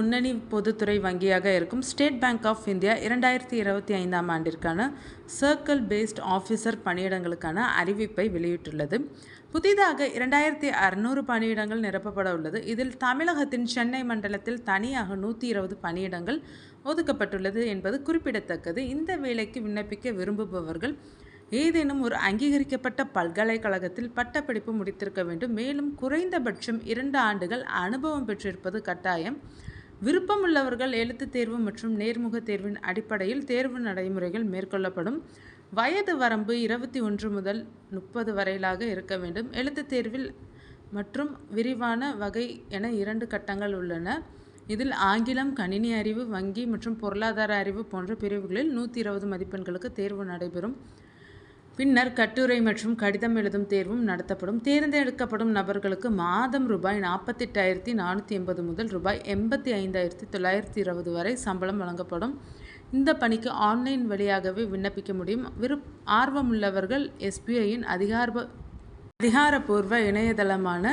முன்னணி பொதுத்துறை வங்கியாக இருக்கும் ஸ்டேட் பேங்க் ஆஃப் இந்தியா 2025ஆம் ஆண்டிற்கான சர்க்கிள் பேஸ்ட் ஆஃபீஸர் பணியிடங்களுக்கான அறிவிப்பை வெளியிட்டுள்ளது. புதிதாக 2600 பணியிடங்கள் நிரப்பப்பட உள்ளது. இதில் தமிழகத்தின் சென்னை மண்டலத்தில் தனியாக 120 பணியிடங்கள் ஒதுக்கப்பட்டுள்ளது என்பது குறிப்பிடத்தக்கது. இந்த வேலைக்கு விண்ணப்பிக்க விரும்புபவர்கள் ஏதேனும் ஒரு அங்கீகரிக்கப்பட்ட பல்கலைக்கழகத்தில் பட்டப்படிப்பு முடித்திருக்க வேண்டும். மேலும் குறைந்தபட்சம் 2 ஆண்டுகள் அனுபவம் பெற்றிருப்பது கட்டாயம். விருப்பமுள்ளவர்கள் எழுத்துத் தேர்வு மற்றும் நேர்முக தேர்வின் அடிப்படையில் தேர்வு நடைமுறைகள் மேற்கொள்ளப்படும். வயது வரம்பு 21 முதல் 30 வரையிலாக இருக்க வேண்டும். எழுத்துத் தேர்வில் மற்றும் விரிவான வகை என 2 கட்டங்கள் உள்ளன. இதில் ஆங்கிலம், கணினி அறிவு, வங்கி மற்றும் பொருளாதார அறிவு போன்ற பிரிவுகளில் 120 மதிப்பெண்களுக்கு தேர்வு நடைபெறும். பின்னர் கட்டுரை மற்றும் கடிதம் எழுதும் தேர்வும் நடத்தப்படும். தேர்ந்தெடுக்கப்படும் நபர்களுக்கு மாதம் ரூபாய் 48,480 முதல் ரூபாய் 85,920 வரை சம்பளம் வழங்கப்படும். இந்த பணிக்கு ஆன்லைன் வழியாகவே விண்ணப்பிக்க முடியும். ஆர்வமுள்ளவர்கள் SBIயின் அதிகாரப்பூர்வ இணையதளமான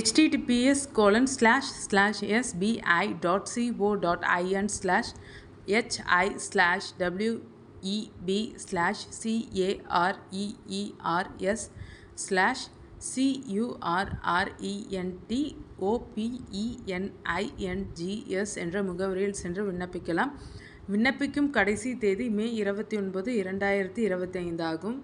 https://sbi.cwo.in/HI/CURENTOPENINGS என்ற முகவரியில் சென்று விண்ணப்பிக்கலாம். விண்ணப்பிக்கும் கடைசி தேதி மே 29, 2025 ஆகும்.